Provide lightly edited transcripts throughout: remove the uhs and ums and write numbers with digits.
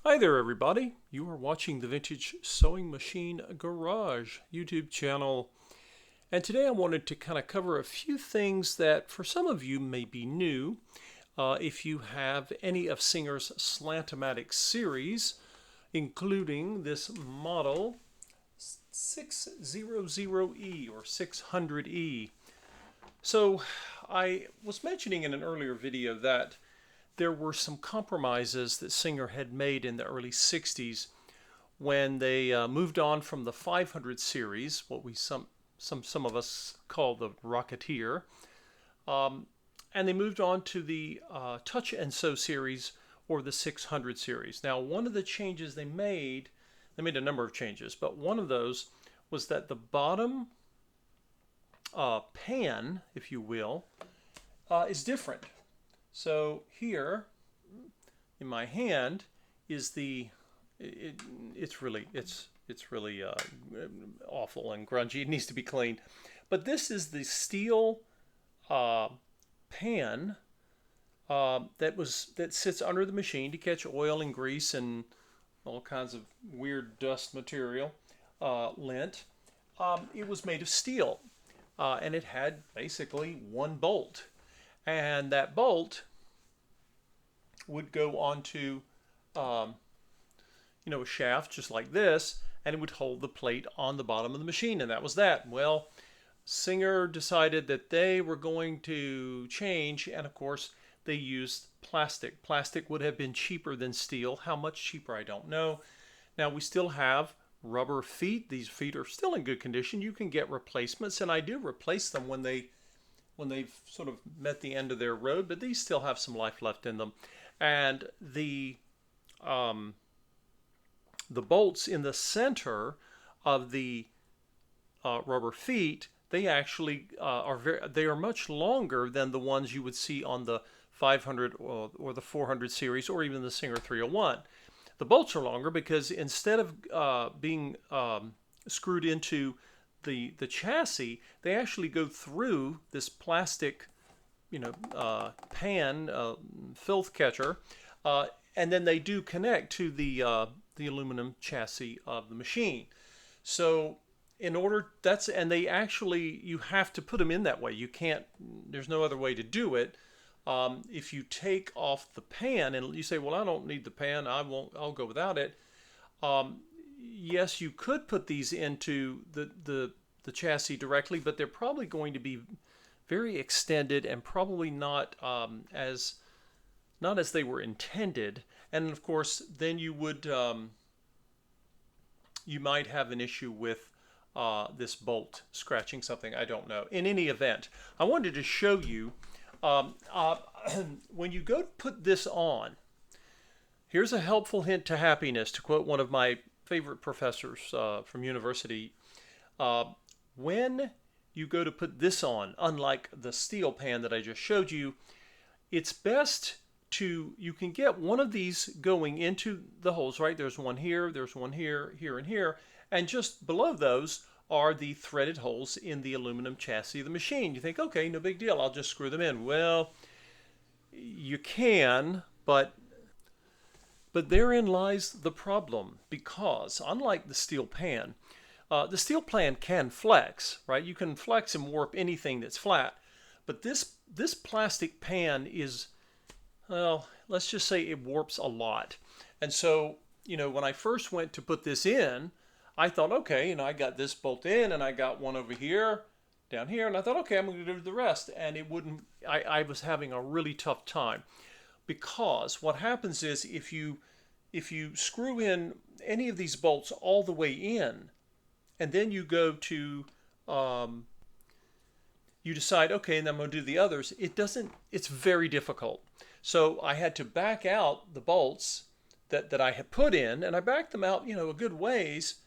Hi there everybody, you are watching the Vintage Sewing Machine Garage YouTube channel, and today I wanted to kind of cover a few things that for some of you may be new. If you have any of Singer's Slant-O-Matic series, including this model 600E or 600E. So I was mentioning in an earlier video that there were some compromises that Singer had made in the early 60s when they moved on from the 500 series, what we some of us call the Rocketeer, and they moved on to the Touch and Sew series or the 600 series. Now, one of the changes they made a number of changes, but one of those was that the bottom pan, if you will, is different. So here in my hand is it's really awful and grungy. It needs to be cleaned. But this is the steel pan that sits under the machine to catch oil and grease and all kinds of weird dust material, lint. It was made of steel, and it had basically one bolt. And that bolt would go onto, a shaft just like this, and it would hold the plate on the bottom of the machine, and that was that. Well, Singer decided that they were going to change, and of course, they used plastic. Plastic would have been cheaper than steel. How much cheaper, I don't know. Now, we still have rubber feet. These feet are still in good condition. You can get replacements, and I do replace them when they've sort of met the end of their road, but these still have some life left in them. And the bolts in the center of the rubber feet, they actually are much longer than the ones you would see on the 500 or the 400 series or even the Singer 301. The bolts are longer because instead of being screwed into the chassis, they actually go through this plastic, pan filth catcher, and then they do connect to the aluminum chassis of the machine. So you have to put them in that way. You can't. There's no other way to do it. If you take off the pan and you say, "Well, I don't need the pan. I'll go without it." Yes, you could put these into the chassis directly, but they're probably going to be very extended and probably not as they were intended. And of course, then you might have an issue with this bolt scratching something. I don't know. In any event, I wanted to show you when you go to put this on. Here's a helpful hint to happiness, to quote one of my favorite professors from university. When you go to put this on, unlike the steel pan that I just showed you, it's best you can get one of these going into the holes, right? There's one here, here, and here. And just below those are the threaded holes in the aluminum chassis of the machine. You think, okay, no big deal, I'll just screw them in. Well, you can, but therein lies the problem, because unlike the steel pan can flex, right? You can flex and warp anything that's flat, but this plastic pan is, well, let's just say it warps a lot. And so, when I first went to put this in, I thought, okay, I got this bolt in and I got one over here, down here, and I thought, okay, I'm going to do the rest. And it wouldn't, I was having a really tough time, because what happens is if you screw in any of these bolts all the way in, and then you go to, you decide, okay, and I'm going to do the others, it's very difficult. So I had to back out the bolts that I had put in, and I backed them out, a good ways,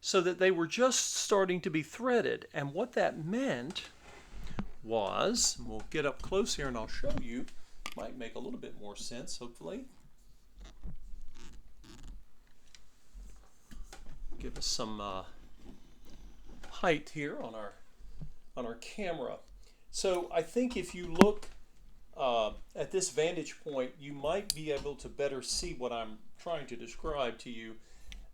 so that they were just starting to be threaded. And what that meant was, we'll get up close here and I'll show you, might make a little bit more sense, hopefully. Give us some height here on our camera. So I think if you look at this vantage point, you might be able to better see what I'm trying to describe to you.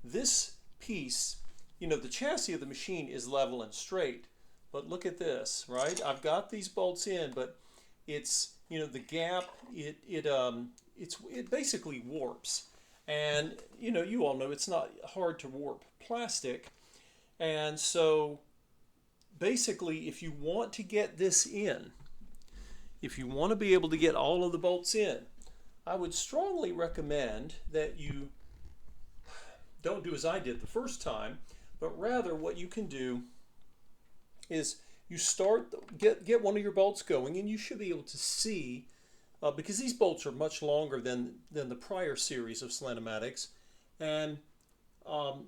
This piece, you know, the chassis of the machine is level and straight, but look at this, right? I've got these bolts in, but it's, you know, the gap, it basically warps. And, you know, you all know it's not hard to warp plastic. And so basically, if you want to get this in, if you want to be able to get all of the bolts in, I would strongly recommend that you don't do as I did the first time, but rather what you can do is you get one of your bolts going, and you should be able to see, because these bolts are much longer than the prior series of Slant-O-Matics, and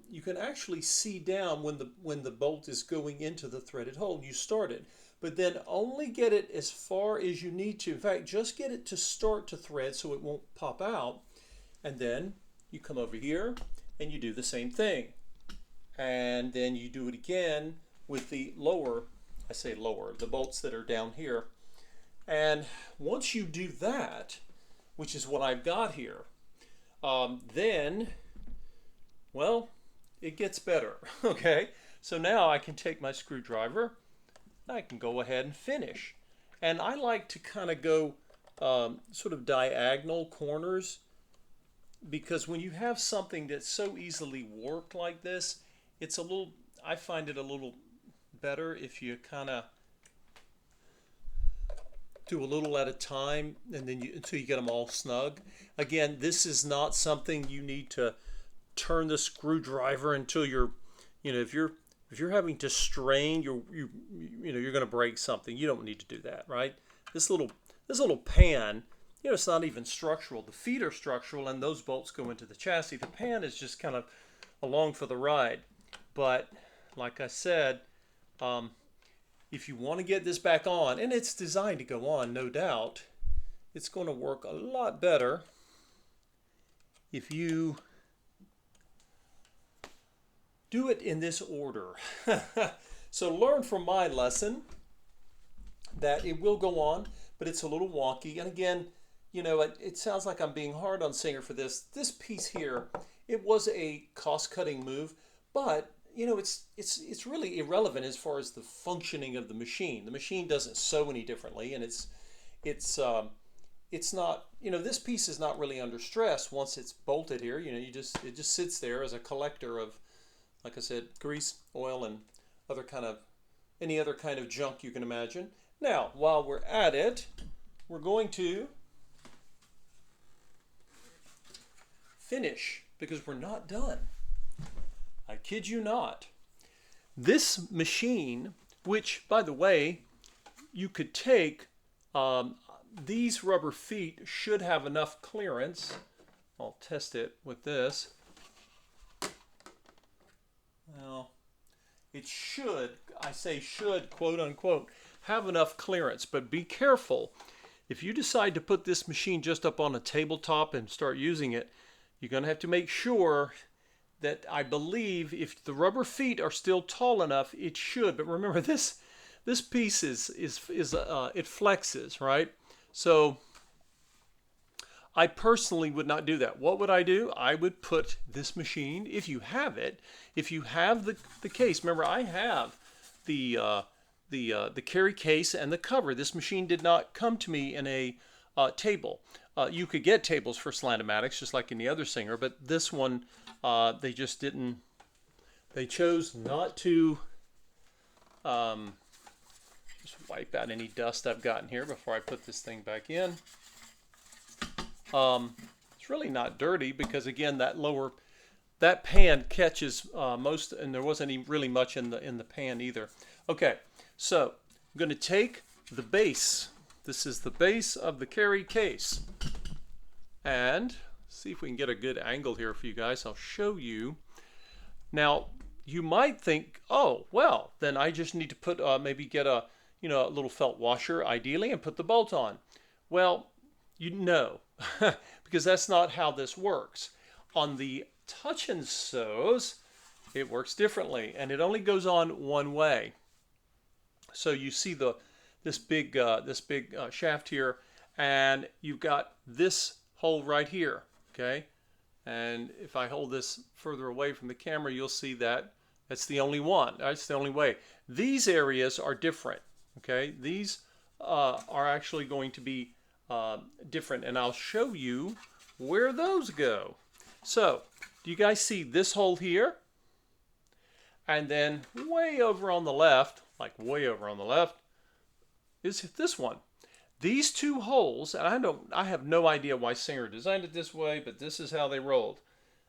you can actually see down when the bolt is going into the threaded hole. You start it, but then only get it as far as you need to. In fact, just get it to start to thread so it won't pop out, and then you come over here and you do the same thing, and then you do it again with the lower, I say lower, the bolts that are down here. And once you do that, which is what I've got here, then, well, it gets better. Okay, so now I can take my screwdriver, I can go ahead and finish. And I like to kind of go sort of diagonal corners, because when you have something that's so easily warped like this, it's a little, I find it a little better if you kind of do a little at a time, and then until you get them all snug. Again, this is not something you need to turn the screwdriver until you're, you know, if you're having to strain, you know you're going to break something. You don't need to do that, right? This little pan, you know, it's not even structural. The feet are structural, and those bolts go into the chassis. The pan is just kind of along for the ride. But like I said, if you want to get this back on, and it's designed to go on, no doubt, it's going to work a lot better if you do it in this order. So learn from my lesson that it will go on, but it's a little wonky. And again, you know, it sounds like I'm being hard on Singer for this. This piece here, it was a cost-cutting move, but you know, it's really irrelevant as far as the functioning of the machine. The machine doesn't sew any differently, and it's not, you know, this piece is not really under stress once it's bolted here. You know, it just sits there as a collector of, like I said, grease, oil, and any other kind of junk you can imagine. Now, while we're at it, we're going to finish, because we're not done. I kid you not. This machine, which, by the way, you could take, these rubber feet should have enough clearance. I'll test it with this. Well, it should, I say should, quote unquote, have enough clearance, but be careful. If you decide to put this machine just up on a tabletop and start using it, you're going to have to make sure that, I believe, if the rubber feet are still tall enough, it should. But remember, this piece is it flexes, right? So I personally would not do that. What would I do? I would put this machine, if you have it, if you have the case. Remember, I have the carry case and the cover. This machine did not come to me in a table. You could get tables for Slant-O-Matics, just like any other Singer, but this one, they just didn't, they chose not to. Just wipe out any dust I've gotten here before I put this thing back in. It's really not dirty, because again, that pan catches most, and there wasn't really much in the pan either. Okay, so I'm going to take the base. This is the base of the carry case, and see if we can get a good angle here for you guys. I'll show you. Now, you might think, oh, well, then I just need to put maybe get a a little felt washer, ideally, and put the bolt on. Well, you know, because that's not how this works. On the touch and sews, it works differently, and it only goes on one way. So you see this big shaft here, and you've got this hole right here, okay? And if I hold this further away from the camera, you'll see that that's the only one. That's the only way. These areas are different, okay? These are actually going to be different, and I'll show you where those go. So, do you guys see this hole here? And then way over on the left, like way over on the left, is this one. These two holes, and I have no idea why Singer designed it this way, but this is how they rolled.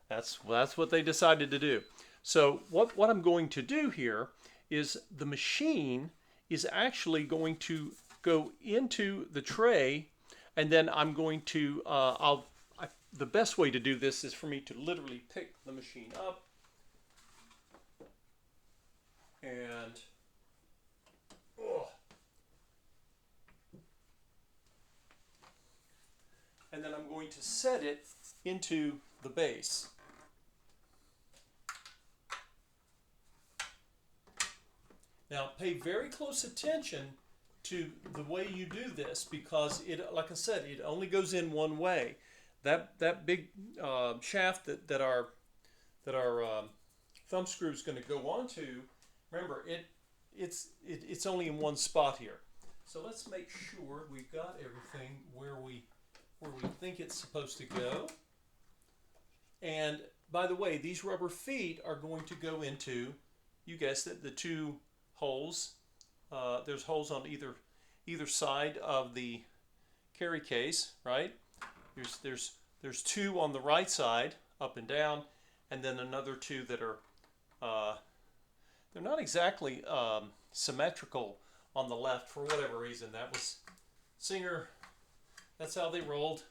That's what they decided to do. So what I'm going to do here is the machine is actually going to go into the tray, and then I'm going to, the best way to do this is for me to literally pick the machine up and, and then I'm going to set it into the base. Now pay very close attention to the way you do this, because it, like I said, it only goes in one way. That big shaft that our thumb screw is going to go onto, remember it's only in one spot here. So let's make sure we've got everything where we think it's supposed to go. And by the way, these rubber feet are going to go into, you guessed it, the two holes. There's holes on either side of the carry case, right? There's two on the right side, up and down, and then another two that are they're not exactly symmetrical on the left for whatever reason. That was Singer. That's how they rolled.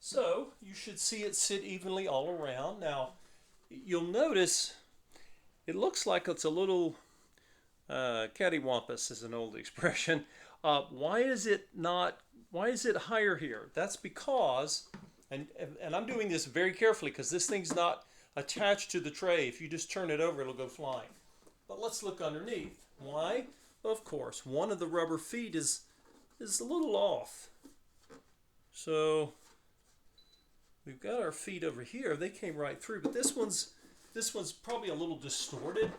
So you should see it sit evenly all around. Now you'll notice it looks like it's a little cattywampus is an old expression. Why is it higher here? That's because, and I'm doing this very carefully because this thing's not attached to the tray. If you just turn it over, it'll go flying. But let's look underneath. Why? Of course, one of the rubber feet is a little off. So we've got our feet over here. They came right through, but this one's probably a little distorted.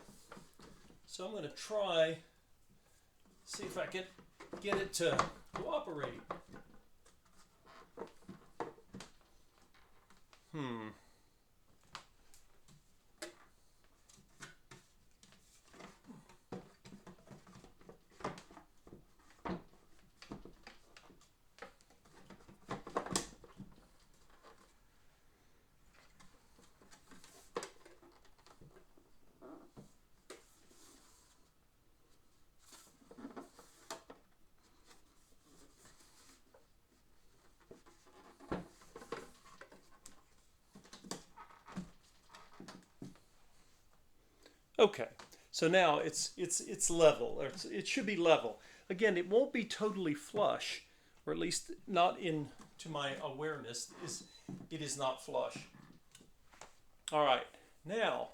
So I'm going to try, see if I can get it to cooperate. Okay, so now it's level, or it should be level. Again, it won't be totally flush, or at least not to my awareness. It is not flush. All right, now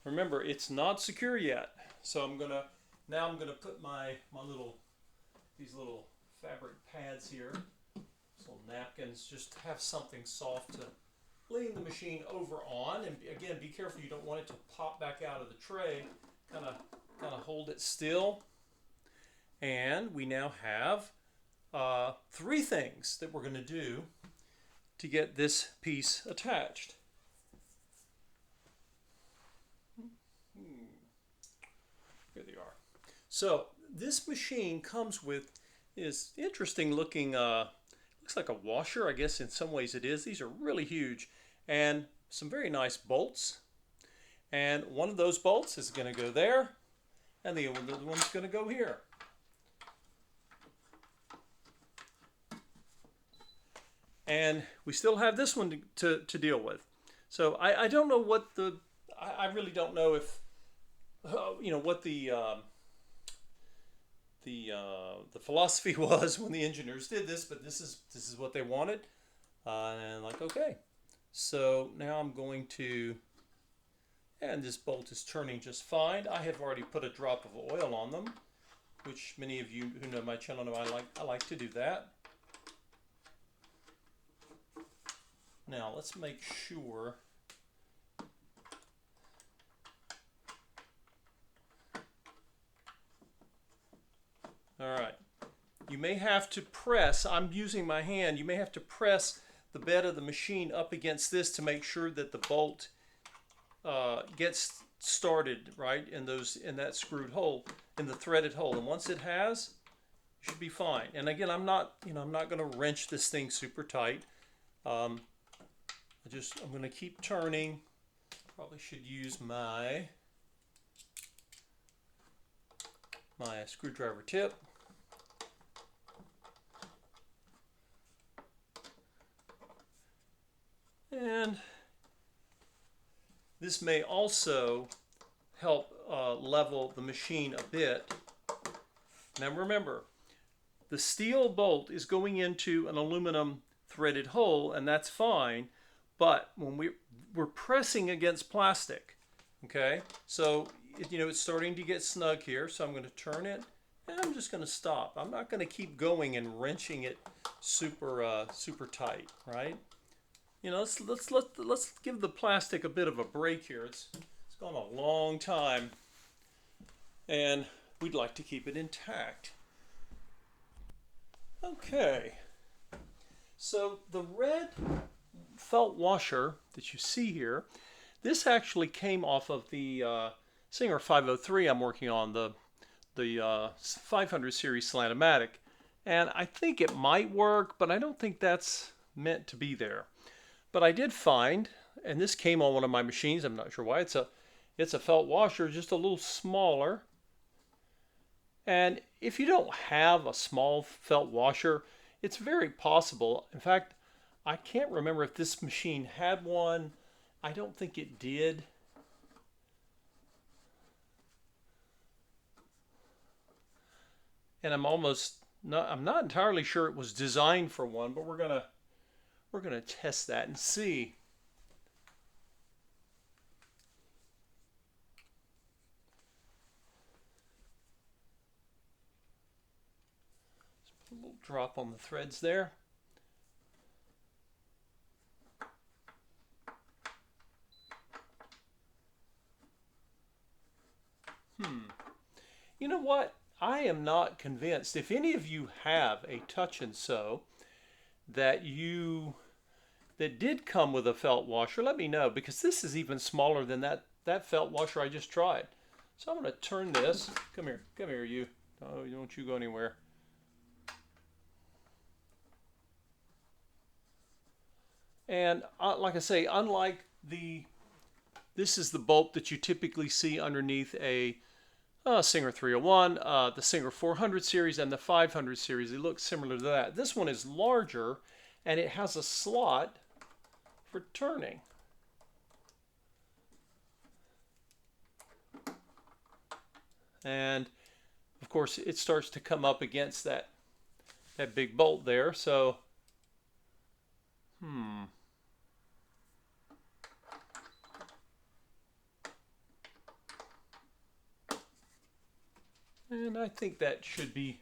remember it's not secure yet. So I'm gonna put these little fabric pads here, little napkins, just to have something soft to lean the machine over on. And again, be careful, you don't want it to pop back out of the tray. Kind of hold it still. And we now have three things that we're going to do to get this piece attached. Here they are. So this machine comes with this interesting looking, looks like a washer. I guess in some ways it is. These are really huge. And some very nice bolts. And one of those bolts is going to go there, and the other one's going to go here. And we still have this one to deal with. So I don't know what I really don't know if, what the philosophy was when the engineers did this, but this is what they wanted. And like, okay. So now I'm going to, And this bolt is turning just fine. I have already put a drop of oil on them, which many of you who know my channel know I like to do that. Now let's make sure all right. You may have to press, I'm using my hand, you may have to press the bed of the machine up against this to make sure that the bolt gets started right in that screwed hole, in the threaded hole. And once it has, you should be fine. And again, I'm not going to wrench this thing super tight. I'm going to keep turning. Probably should use my screwdriver tip. And this may also help level the machine a bit. Now remember, the steel bolt is going into an aluminum threaded hole, and that's fine, but when we're pressing against plastic, okay? So, it's starting to get snug here, so I'm going to turn it, and I'm just going to stop. I'm not going to keep going and wrenching it super tight, right? Let's give the plastic a bit of a break here. It's gone a long time, and we'd like to keep it intact. Okay, so the red felt washer that you see here, this actually came off of the Singer 503 I'm working on, the 500 series Slant-O-Matic, and I think it might work, but I don't think that's meant to be there. But I did find, and this came on one of my machines, I'm not sure why, it's a felt washer, just a little smaller. And if you don't have a small felt washer, it's very possible. In fact, I can't remember if this machine had one. I don't think it did. And I'm not entirely sure it was designed for one, but we're gonna test that and see. Just put a little drop on the threads there. You know what? I am not convinced. If any of you have a touch and sew that did come with a felt washer, let me know, because this is even smaller than that felt washer I just tried. So I'm going to turn this. Come here, you. Oh, don't you go anywhere. And like I say, unlike this is the bolt that you typically see underneath a Singer 301, the Singer 400 series, and the 500 series. They look similar to that. This one is larger, and it has a slot for turning. And of course, it starts to come up against that big bolt there. So, and I think that should be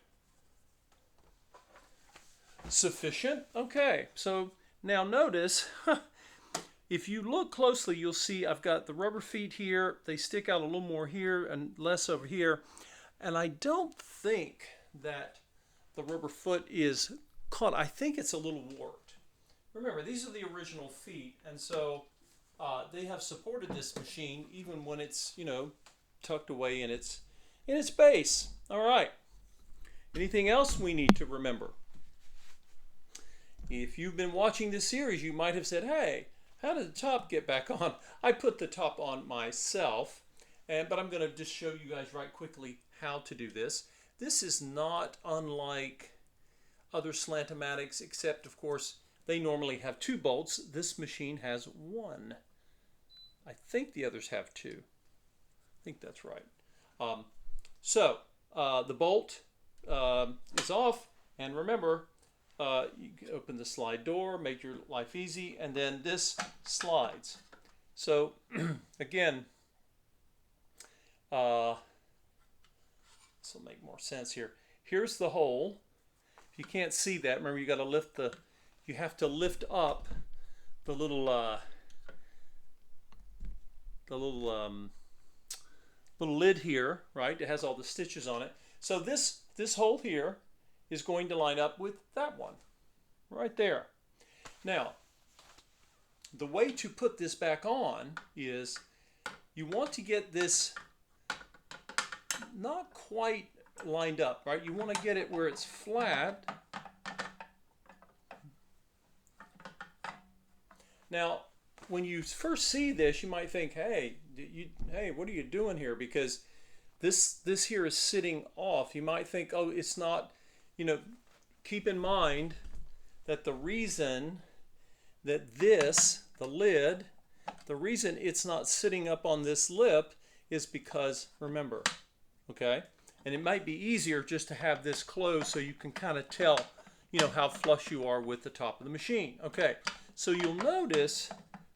sufficient. Okay, so now notice, if you look closely, you'll see I've got the rubber feet here. They stick out a little more here and less over here. And I don't think that the rubber foot is caught. I think it's a little warped. Remember, these are the original feet, and so they have supported this machine even when it's, tucked away in its base. All right. Anything else we need to remember? If you've been watching this series, you might have said, hey, how did the top get back on? I put the top on myself, but I'm going to just show you guys right quickly how to do this. This is not unlike other Slant-O-Matics, except, of course, they normally have 2 bolts. This machine has 1. I think the others have 2. I think that's right. So the bolt is off, and remember, you can open the slide door, make your life easy, and then this slides. So again, This will make more sense here. Here's the hole. If you can't see that, remember you got to lift you have to lift up the little little lid here, right? It has all the stitches on it. So this hole here is going to line up with that one, right there. Now, the way to put this back on is you want to get this not quite lined up, right? You want to get it where it's flat. Now, when you first see this, you might think, hey, what are you doing here? Because this here is sitting off. You might think, oh, it's not, keep in mind that the reason that the lid, the reason it's not sitting up on this lip is because, remember, okay? And it might be easier just to have this closed so you can kind of tell, how flush you are with the top of the machine. Okay, so you'll notice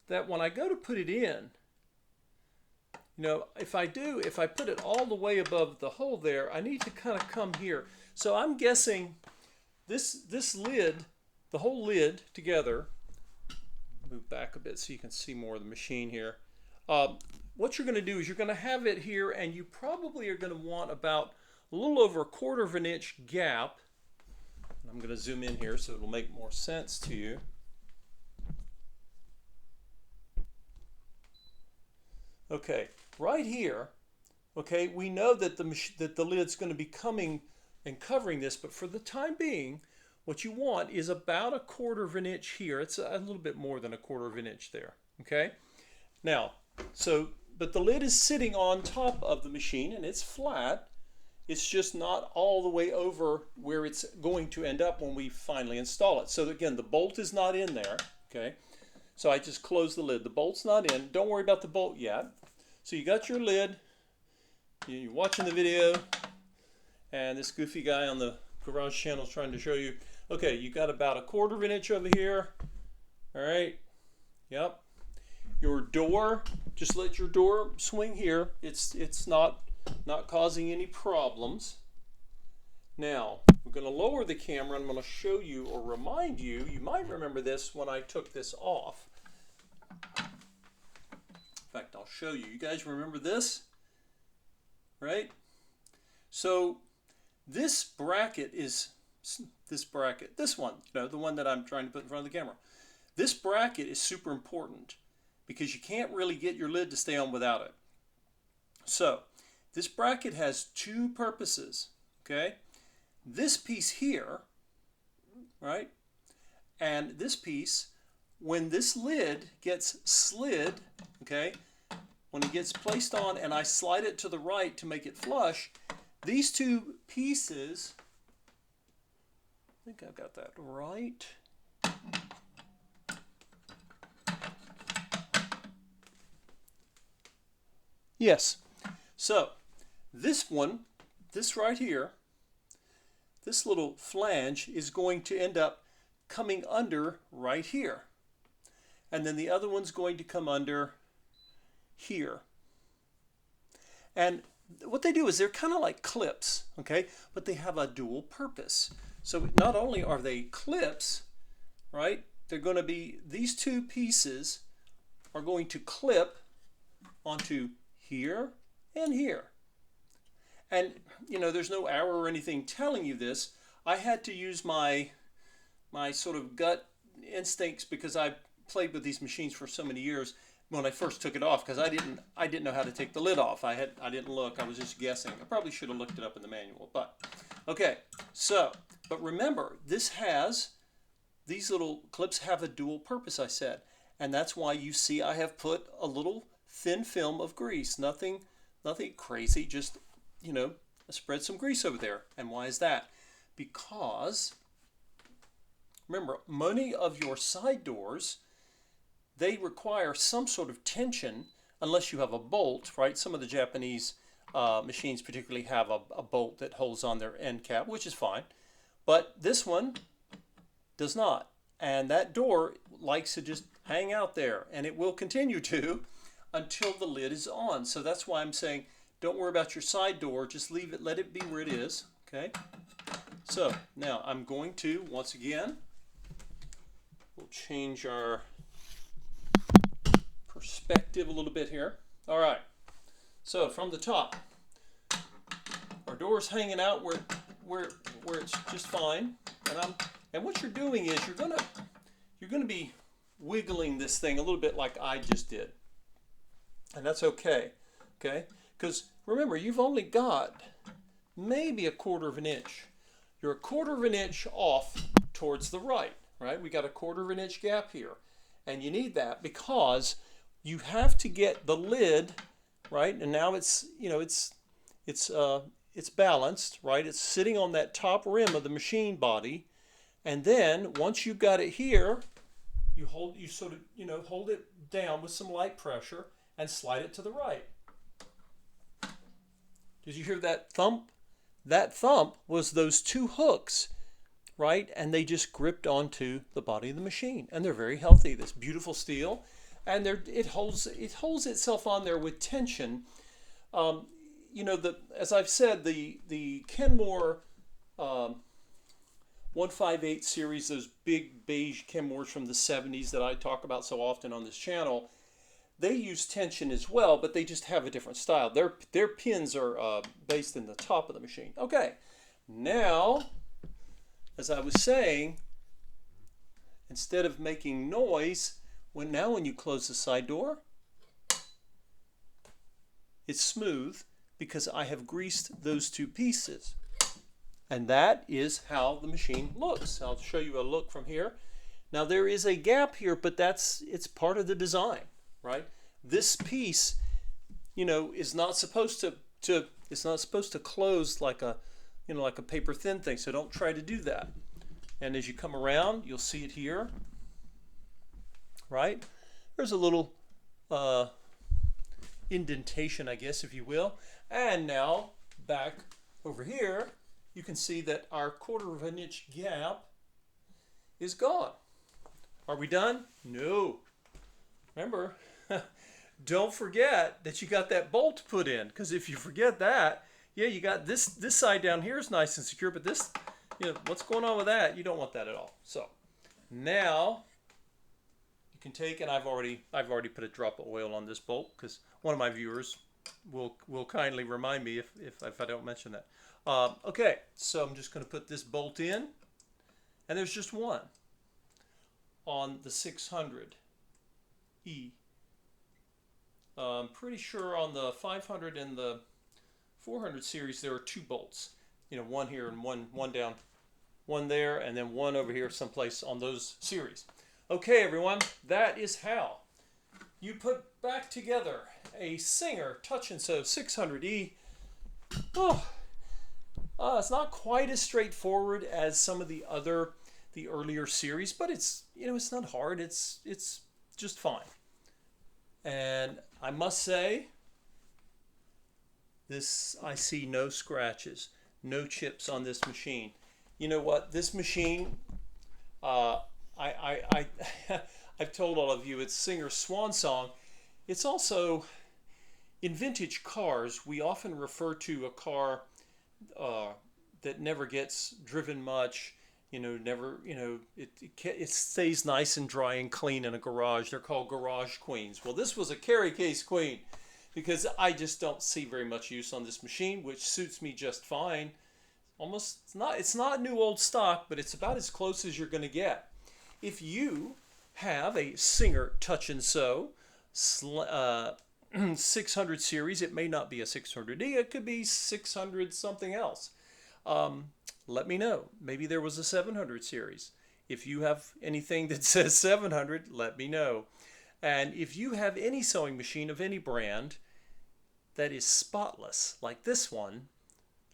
that when I go to put it in, if I put it all the way above the hole there, I need to kind of come here. So I'm guessing this lid, the whole lid together, move back a bit so you can see more of the machine here. What you're going to do is you're going to have it here, and you probably are going to want about a little over 1/4 of an inch gap. I'm going to zoom in here so it'll make more sense to you. Okay, right here, okay, we know that the lid's going to be coming and covering this, but for the time being, what you want is about 1/4 of an inch here. It's a little bit more than 1/4 of an inch there, okay? Now, but the lid is sitting on top of the machine and it's flat. It's just not all the way over where it's going to end up when we finally install it. So again, the bolt is not in there, okay? So I just closed the lid. The bolt's not in. Don't worry about the bolt yet. So you got your lid. You're watching the video, and this goofy guy on the garage channel is trying to show you. Okay, you got about 1/4 of an inch over here. All right. Yep. Your door, just let your door swing here. It's not causing any problems. Now, we're going to lower the camera, and I'm going to show you or remind you, you might remember this when I took this off. In fact, I'll show you. You guys remember this? Right? So this bracket is this one, the one that I'm trying to put in front of the camera. This bracket is super important because you can't really get your lid to stay on without it. So this bracket has two purposes, okay? This piece here, right? And this piece, when this lid gets slid, okay, when it gets placed on and I slide it to the right to make it flush, these two pieces, I think I've got that right. Yes. So this one, this right here, this little flange is going to end up coming under right here. And then the other one's going to come under here. And what they do is they're kind of like clips, okay? But they have a dual purpose. So not only are they clips, right? They're going to be, these two pieces are going to clip onto here and here. And, there's no arrow or anything telling you this. I had to use my sort of gut instincts because I played with these machines for so many years when I first took it off because I didn't know how to take the lid off. I didn't look. I was just guessing. I probably should have looked it up in the manual. But, okay. So, but remember, these little clips have a dual purpose, I said. And that's why you see I have put a little thin film of grease. Nothing crazy, just, spread some grease over there. And why is that? Because, remember, many of your side doors, they require some sort of tension unless you have a bolt, right? Some of the Japanese machines particularly have a bolt that holds on their end cap, which is fine. But this one does not. And that door likes to just hang out there, and it will continue to until the lid is on. So that's why I'm saying Don't worry about your side door. Just leave it, let it be where it is. Okay. So now I'm going to, once again, we'll change our perspective a little bit here. All right. So from the top, our door's hanging out where it's just fine. And what you're doing is you're gonna be wiggling this thing a little bit like I just did. And that's okay. Okay? Because remember, you've only got maybe 1/4 of an inch. You're 1/4 of an inch off towards the right, right? We got 1/4 of an inch gap here. And you need that because you have to get the lid, right? And now it's, you know, it's balanced, right? It's sitting on that top rim of the machine body. And then once you've got it here, you sort of, you know, hold it down with some light pressure and slide it to the right. Did you hear that thump? That thump was those 2 hooks, right? And they just gripped onto the body of the machine. And they're very healthy. This beautiful steel. And it holds itself on there with tension. You know, as I've said, the Kenmore 158 series, those big beige Kenmores from the 70s that I talk about so often on this channel, they use tension as well, but they just have a different style. Their pins are based in the top of the machine. Okay, now, as I was saying, instead of making noise, when you close the side door, it's smooth because I have greased those 2 pieces. And that is how the machine looks. I'll show you a look from here. Now there is a gap here, but it's part of the design, right? This piece, you know, is not supposed to close like a, you know, like a paper thin thing. So don't try to do that. And as you come around, you'll see it here, right? There's a little indentation, I guess, if you will. And now back over here, you can see that our 1/4 of an inch gap is gone. Are we done? No. Remember, don't forget that you got that bolt put in, because if you forget that, yeah, you got this side down here is nice and secure, but this, you know, what's going on with that? You don't want that at all. So now you can take, and I've already put a drop of oil on this bolt because one of my viewers will kindly remind me if I don't mention that. Okay, so I'm just going to put this bolt in, and there's just one on the 600E. I'm pretty sure on the 500 and the 400 series there are 2 bolts. You know, one here and one down, one there, and then one over here someplace on those series. Okay, everyone, that is how you put back together a Singer Touch and Sew 600E. It's not quite as straightforward as some of the earlier series, but it's, you know, it's not hard. It's just fine. And I must say, I see no scratches, no chips on this machine. You know what? This machine, I've told all of you, it's Singer's swan song. It's also, in vintage cars, we often refer to a car that never gets driven much, you know, it stays nice and dry and clean in a garage. They're called garage queens. Well, this was a carry case queen because I just don't see very much use on this machine, which suits me just fine. Almost, it's not new old stock, but it's about as close as you're going to get. If you have a Singer Touch and Sew 600 series, it may not be a 600E, it could be 600 something else. Let me know. Maybe there was a 700 series. If you have anything that says 700, let me know. And if you have any sewing machine of any brand that is spotless, like this one,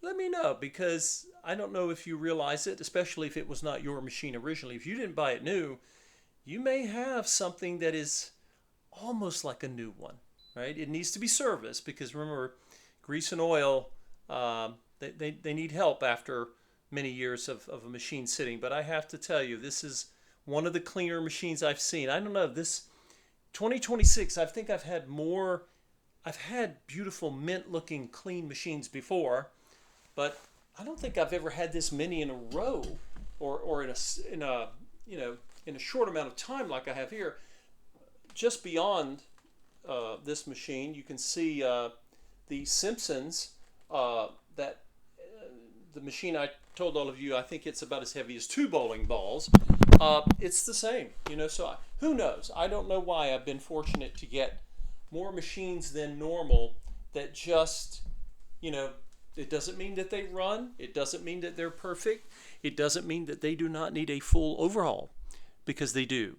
let me know, because I don't know if you realize it, especially if it was not your machine originally. If you didn't buy it new, you may have something that is almost like a new one, right? It needs to be serviced because remember, grease and oil, they need help after many years of a machine sitting. But I have to tell you, this is one of the cleaner machines I've seen. I don't know, this 2026, I think I've I've had beautiful mint looking clean machines before, but I don't think I've ever had this many in a row, or in a in a short amount of time like I have here. Just beyond this machine, you can see the Simpsons. That the machine I told all of you, I think it's about as heavy as 2 bowling balls. It's the same, So who knows? I don't know why I've been fortunate to get more machines than normal. That just, it doesn't mean that they run. It doesn't mean that they're perfect. It doesn't mean that they do not need a full overhaul, because they do.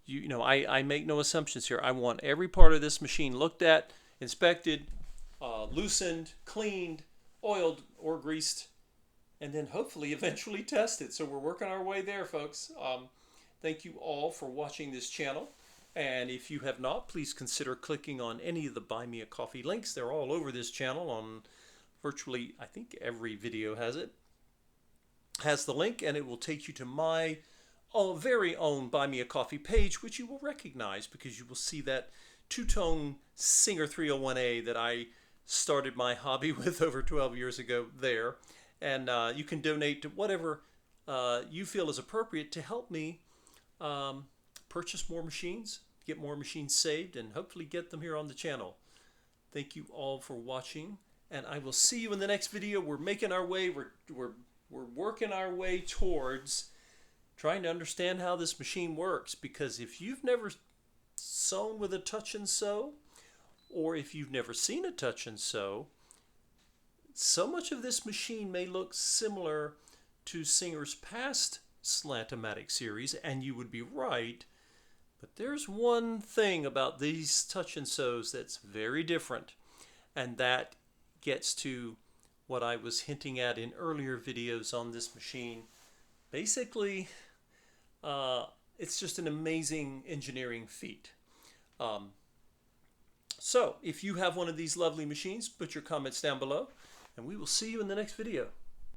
I make no assumptions here. I want every part of this machine looked at, inspected, loosened, cleaned, oiled or greased, and then hopefully eventually tested. So we're working our way there, folks. Thank you all for watching this channel. And if you have not, please consider clicking on any of the Buy Me a Coffee links. They're all over this channel. On virtually, I think every video has the link, and it will take you to my very own Buy Me a Coffee page, which you will recognize because you will see that two-tone Singer 301A that I started my hobby with over 12 years ago there. And you can donate to whatever you feel is appropriate to help me purchase more machines, get more machines saved, and hopefully get them here on the channel. Thank you all for watching, and I will see you in the next video. We're making our way, we're working our way towards trying to understand how this machine works, because if you've never sewn with a touch and sew, or if you've never seen a touch and sew, so much of this machine may look similar to Singer's past Slant-O-Matic series, and you would be right, but there's one thing about these touch and sews that's very different, and that gets to what I was hinting at in earlier videos on this machine. Basically, it's just an amazing engineering feat. So if you have one of these lovely machines, put your comments down below, and we will see you in the next video.